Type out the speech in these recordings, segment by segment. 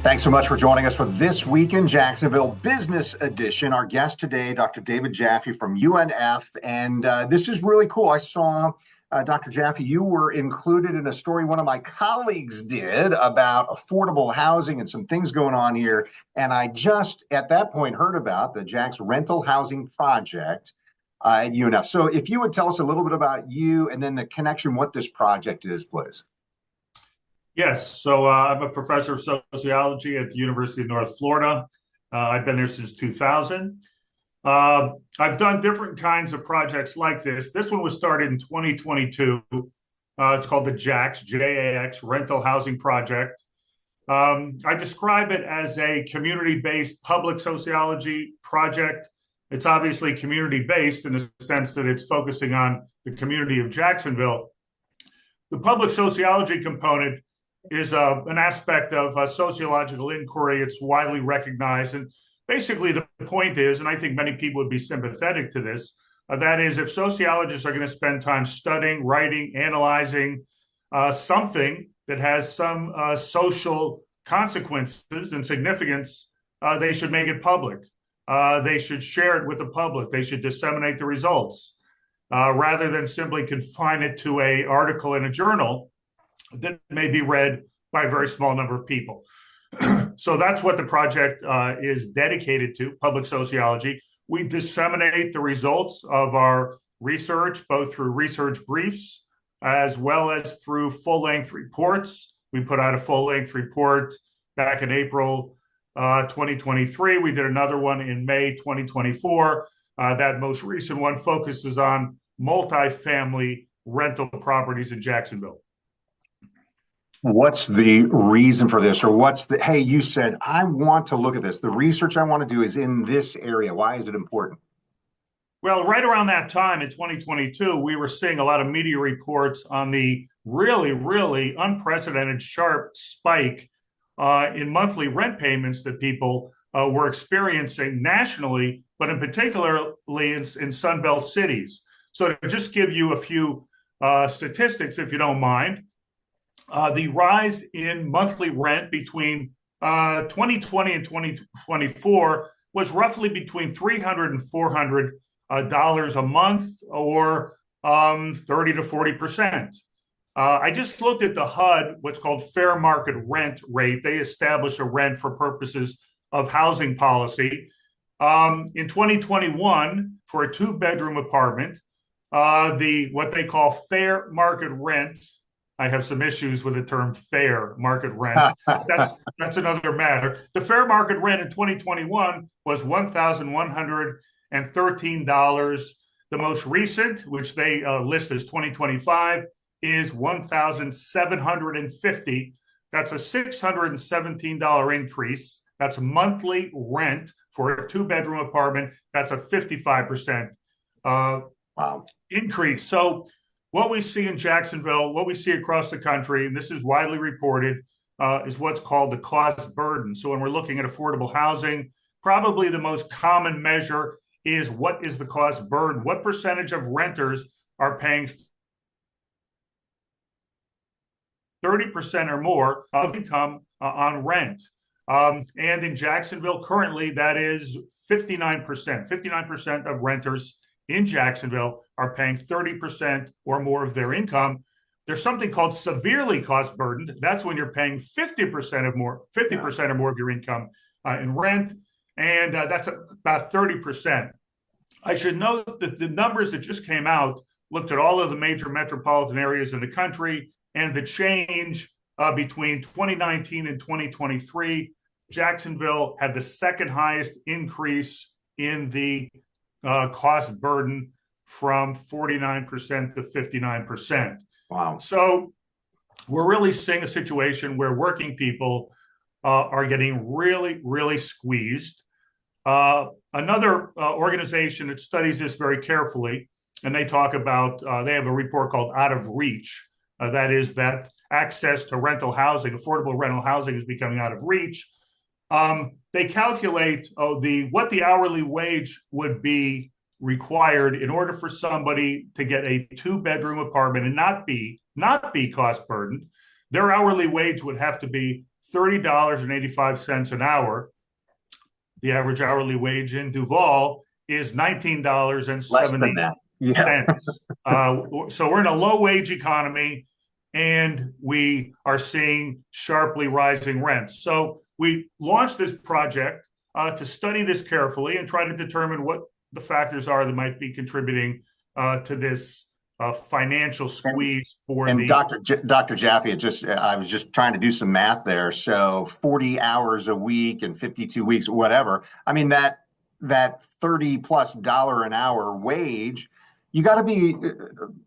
Thanks so much for joining us for This Week in Jacksonville Business Edition. Our guest today, Dr. David Jaffe from UNF. And this is really cool. I saw, Dr. Jaffe, you were included in a story one of my colleagues did about affordable housing and some things going on here. And I just, at that point, heard about the Jack's rental housing project at UNF. So if you would tell us a little bit about you and then the connection, what this project is, please. Yes, so I'm a professor of sociology at the University of North Florida. I've been there since 2000. I've done different kinds of projects like this. This one was started in 2022. It's called the JAX, J-A-X, Rental Housing Project. I describe it as a community-based public sociology project. It's obviously community-based in the sense that it's focusing on the community of Jacksonville. The public sociology component is an aspect of sociological inquiry. It's widely recognized. And basically the point is, and I think many people would be sympathetic to this, that is, if sociologists are going to spend time studying, writing, analyzing something that has some social consequences and significance, they should make it public. They should share it with the public. They should disseminate the results rather than simply confine it to an article in a journal that may be read by a very small number of people. So that's what the project is dedicated to, public sociology. We disseminate the results of our research, both through research briefs as well as through full-length reports. We put out a full-length report back in April 2023. We did another one in May 2024. That most recent one focuses on multifamily rental properties in Jacksonville. What's the reason for this? Or hey, you said, I want to look at this. The research I want to do is in this area. Why is it important? Well, right around that time in 2022, we were seeing a lot of media reports on the really, really unprecedented sharp spike in monthly rent payments that people were experiencing nationally, but in particularly in Sunbelt cities. So to just give you a few statistics, if you don't mind, the rise in monthly rent between 2020 and 2024 was roughly between $300 and $400 a month, or 30 to 40%. I just looked at the HUD, what's called fair market rent rate. They establish a rent for purposes of housing policy. In 2021, for a two-bedroom apartment, what they call fair market rent, I have some issues with the term fair market rent. That's another matter. The fair market rent in 2021 was $1,113. The most recent, which they list as 2025, is $1,750. That's a $617 increase. That's monthly rent for a two-bedroom apartment. That's a 55% increase. So what we see in Jacksonville, what we see across the country, and this is widely reported, is what's called the cost burden. So when we're looking at affordable housing, probably the most common measure is what is the cost burden? What percentage of renters are paying 30% or more of income on rent? And in Jacksonville, currently, that is 59%. 59% of renters in Jacksonville are paying 30% or more of their income. There's something called severely cost burdened. That's when you're paying 50% or more of your income in rent, and that's about 30%. I should note that the numbers that just came out looked at all of the major metropolitan areas in the country, and the change between 2019 and 2023, Jacksonville had the second highest increase in the cost burden, from 49% to 59%. Wow. So we're really seeing a situation where working people are getting really, really squeezed. Another organization that studies this very carefully, and they talk about, they have a report called Out of Reach. That is that access to rental housing, affordable rental housing, is becoming out of reach. They calculate what the hourly wage would be required in order for somebody to get a two-bedroom apartment and not be cost burdened. Their hourly wage would have to be $30.85 an hour. The average hourly wage in Duval is $19.70. Less than that. Yeah. So we're in a low wage economy, and we are seeing sharply rising rents. So we launched this project to study this carefully and try to determine what the factors are that might be contributing to this financial squeeze for and the. Dr. Jaffe, I was just trying to do some math there. So 40 hours a week and 52 weeks, whatever. I mean, that $30+ an hour wage, you got to be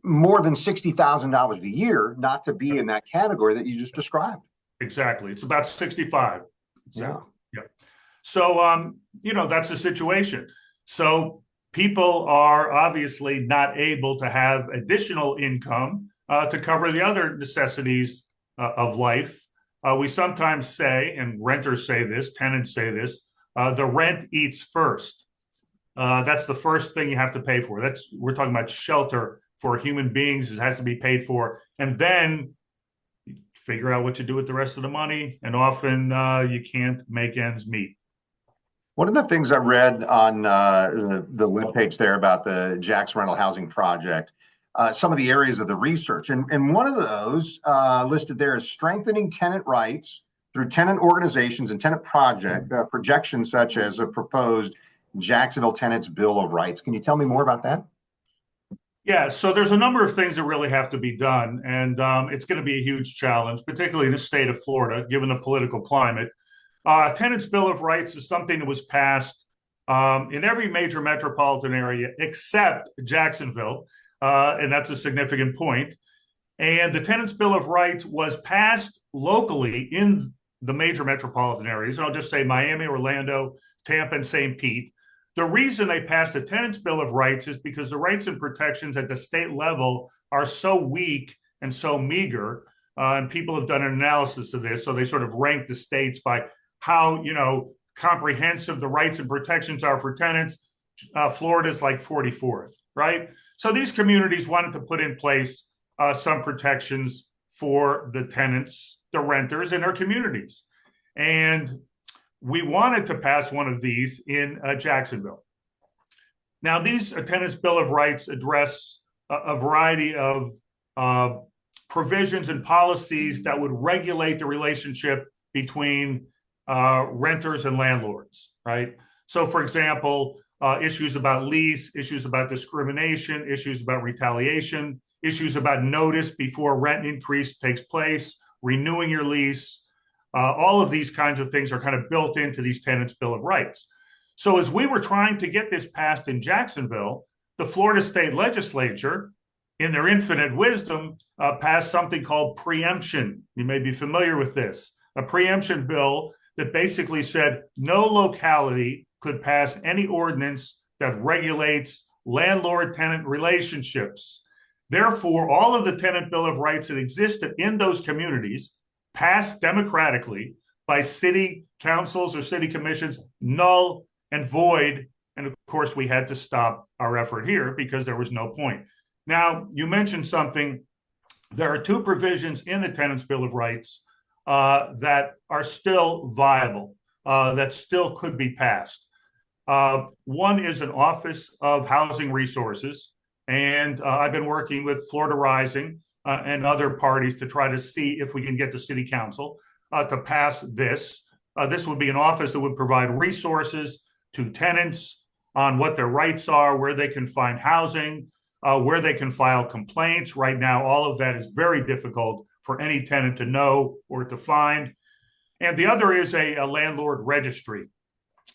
more than $60,000 a year not to be in that category that you just described. Exactly. It's about 65. Exactly. Yeah. So, that's the situation. So people are obviously not able to have additional income to cover the other necessities of life. We sometimes say, and renters say this, tenants say this, the rent eats first. That's the first thing you have to pay for. We're talking about shelter for human beings. It has to be paid for. And then figure out what to do with the rest of the money. And often you can't make ends meet. One of the things I read on the webpage there about the Jackson Rental Housing Project, some of the areas of the research, and one of those listed there is strengthening tenant rights through tenant organizations and tenant projections such as a proposed Jacksonville Tenants Bill of Rights. Can you tell me more about that? Yeah, so there's a number of things that really have to be done, and it's going to be a huge challenge, particularly in the state of Florida, given the political climate. Tenants Bill of Rights is something that was passed in every major metropolitan area except Jacksonville, and that's a significant point. And the Tenants Bill of Rights was passed locally in the major metropolitan areas, and I'll just say Miami, Orlando, Tampa, and St. Pete. The reason they passed the Tenants Bill of Rights is because the rights and protections at the state level are so weak and so meager, and people have done an analysis of this, so they sort of rank the states by how comprehensive the rights and protections are for tenants. Florida's like 44th, right? So these communities wanted to put in place some protections for the tenants, the renters in their communities. And we wanted to pass one of these in Jacksonville. Now, these Tenants Bill of Rights address a variety of provisions and policies that would regulate the relationship between renters and landlords, right? So, for example, issues about lease, issues about discrimination, issues about retaliation, issues about notice before rent increase takes place, renewing your lease. All of these kinds of things are kind of built into these Tenants Bill of Rights. So as we were trying to get this passed in Jacksonville, the Florida State Legislature, in their infinite wisdom, passed something called preemption. You may be familiar with this. A preemption bill that basically said no locality could pass any ordinance that regulates landlord-tenant relationships. Therefore, all of the Tenant Bill of Rights that existed in those communities, passed democratically by city councils or city commissions, null and void. And of course, we had to stop our effort here because there was no point. Now, you mentioned something. There are two provisions in the Tenants Bill of Rights that are still viable, that still could be passed. One is an Office of Housing Resources, and I've been working with Florida Rising and other parties to try to see if we can get the city council to pass this. This would be an office that would provide resources to tenants on what their rights are, where they can find housing, where they can file complaints. Right now, all of that is very difficult for any tenant to know or to find. And the other is a landlord registry,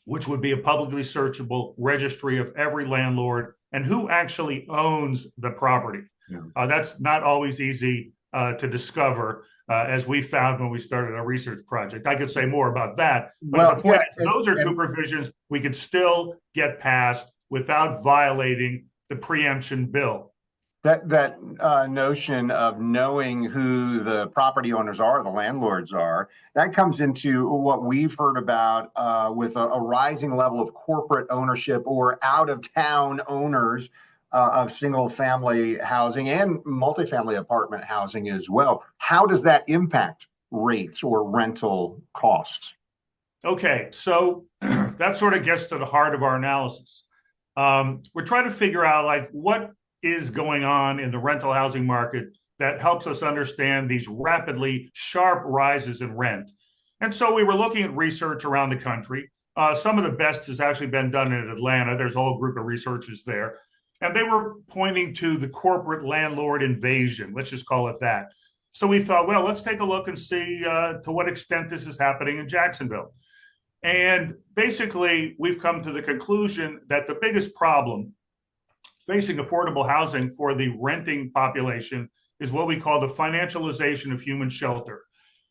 which would be a publicly searchable registry of every landlord and who actually owns the property. Yeah. That's not always easy to discover, as we found when we started our research project. I could say more about that, but the point is, those are two provisions we could still get passed without violating the preemption bill. That notion of knowing who the property owners are, the landlords are, that comes into what we've heard about with a rising level of corporate ownership or out-of-town owners of single-family housing and multifamily apartment housing as well. How does that impact rates or rental costs? Okay, so that sort of gets to the heart of our analysis. We're trying to figure out like what is going on in the rental housing market that helps us understand these rapidly sharp rises in rent. And so we were looking at research around the country. Some of the best has actually been done in Atlanta. There's a whole group of researchers there. And they were pointing to the corporate landlord invasion. Let's just call it that. So we thought, well, let's take a look and see to what extent this is happening in Jacksonville. And basically, we've come to the conclusion that the biggest problem facing affordable housing for the renting population is what we call the financialization of human shelter.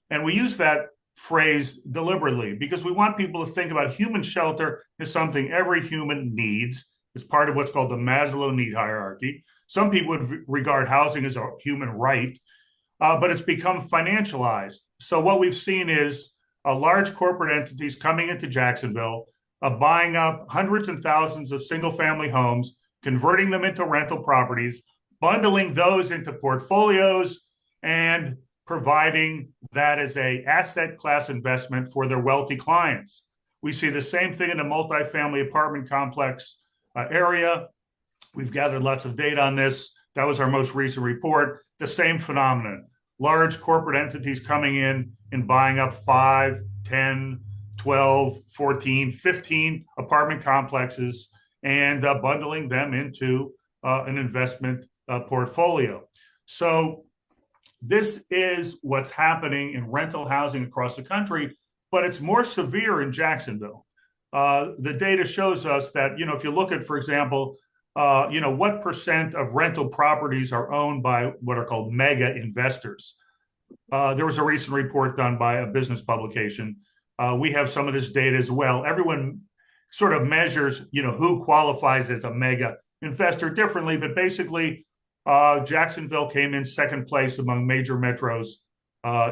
And we use that phrase deliberately because we want people to think about human shelter as something every human needs. It's part of what's called the Maslow need hierarchy. Some people would regard housing as a human right, but it's become financialized. So what we've seen is large corporate entities coming into Jacksonville, buying up hundreds and thousands of single-family homes, converting them into rental properties, bundling those into portfolios, and providing that as an asset class investment for their wealthy clients. We see the same thing in the multifamily apartment complex area. We've gathered lots of data on this. That was our most recent report. The same phenomenon. Large corporate entities coming in and buying up 5, 10, 12, 14, 15 apartment complexes and bundling them into an investment portfolio. So this is what's happening in rental housing across the country, but it's more severe in Jacksonville. The data shows us that, if you look at, for example, what percent of rental properties are owned by what are called mega investors. There was a recent report done by a business publication. We have some of this data as well. Everyone sort of measures, who qualifies as a mega investor differently, but basically, Jacksonville came in second place among major metros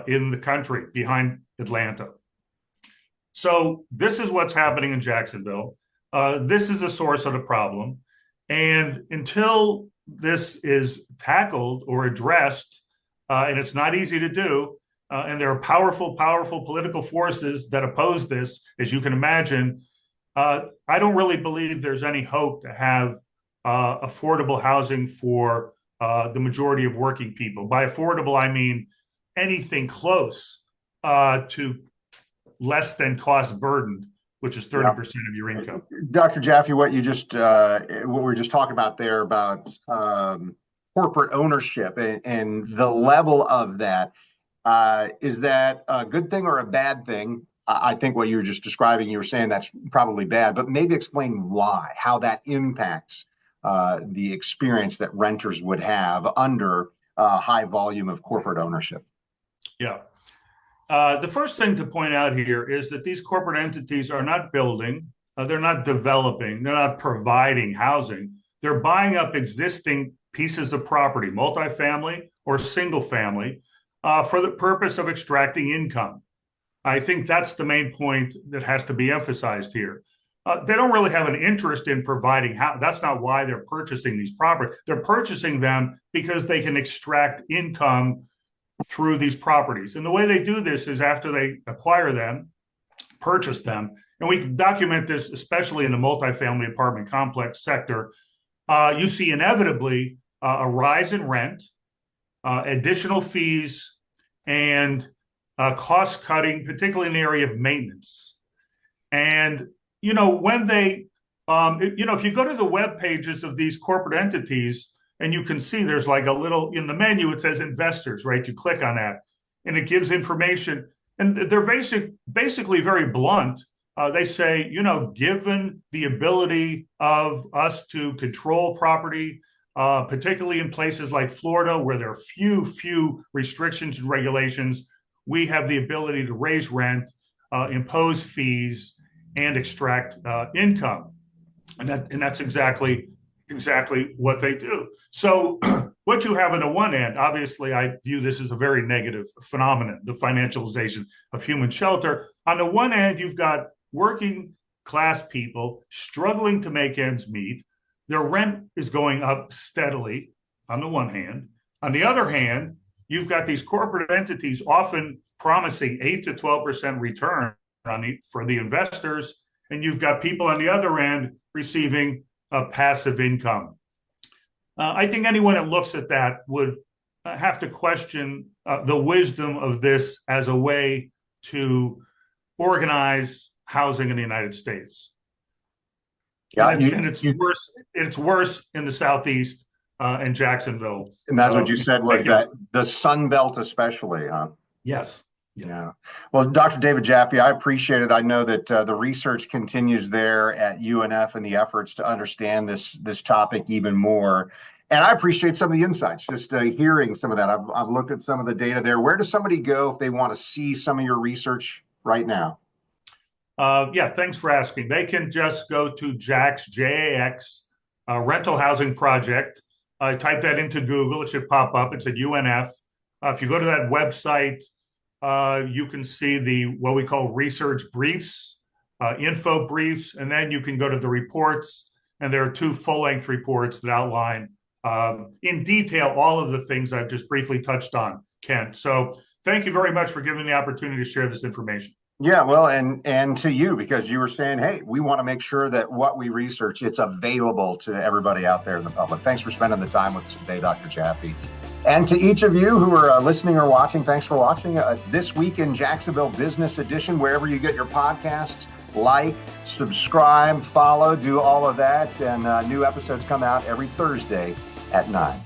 in the country, behind Atlanta. So this is what's happening in Jacksonville. This is the source of the problem. And until this is tackled or addressed, and it's not easy to do, and there are powerful political forces that oppose this, as you can imagine, I don't really believe there's any hope to have affordable housing for the majority of working people. By affordable, I mean anything close to less than cost burdened, which is 30% of your income. Dr. Jaffe, what we were just talking about there about corporate ownership and the level of that, is that a good thing or a bad thing? I think what you were just describing, you were saying that's probably bad, but maybe explain why, how that impacts the experience that renters would have under a high volume of corporate ownership. Yeah. The first thing to point out here is that these corporate entities are not building, they're not developing, they're not providing housing. They're buying up existing pieces of property, multifamily or single family, for the purpose of extracting income. I think that's the main point that has to be emphasized here. They don't really have an interest in providing housing. That's not why they're purchasing these properties. They're purchasing them because they can extract income through these properties. And the way they do this is after they acquire them, purchase them, and we can document this especially in the multifamily apartment complex sector, you see inevitably a rise in rent, additional fees, and cost cutting, particularly in the area of maintenance. And, when they, if you go to the web pages of these corporate entities, and you can see there's like a little, in the menu, it says investors, right? You click on that and it gives information. And they're basically very blunt. They say, given the ability of us to control property, particularly in places like Florida, where there are few restrictions and regulations, we have the ability to raise rent, impose fees, and extract income. And that's exactly what they do. So what you have on the one end, obviously, I view this as a very negative phenomenon, the financialization of human shelter. On the one end, you've got working class people struggling to make ends meet. Their rent is going up steadily on the one hand. On the other hand, you've got these corporate entities often promising 8 to 12% return for the investors, and you've got people on the other end receiving a passive income. I think anyone that looks at that would have to question the wisdom of this as a way to organize housing in the United States. Yeah, and it's worse in the Southeast and Jacksonville. And that's what you said was that the Sun Belt especially, huh? Yes. Yeah. Well, Dr. David Jaffe, I appreciate it. I know that the research continues there at UNF and the efforts to understand this topic even more. And I appreciate some of the insights, just hearing some of that. I've looked at some of the data there. Where does somebody go if they want to see some of your research right now? Yeah, thanks for asking. They can just go to JAX, Rental Housing Project. Type that into Google. It should pop up. It's at UNF. If you go to that website, you can see what we call research briefs, info briefs, and then you can go to the reports. And there are 2 full-length reports that outline in detail all of the things I've just briefly touched on, Kent. So thank you very much for giving me the opportunity to share this information. Yeah, well, and to you, because you were saying, hey, we want to make sure that what we research, it's available to everybody out there in the public. Thanks for spending the time with us today, Dr. Jaffe. And to each of you who are listening or watching, thanks for watching This Week in Jacksonville Business Edition, wherever you get your podcasts. Like, subscribe, follow, do all of that. And new episodes come out every Thursday at 9.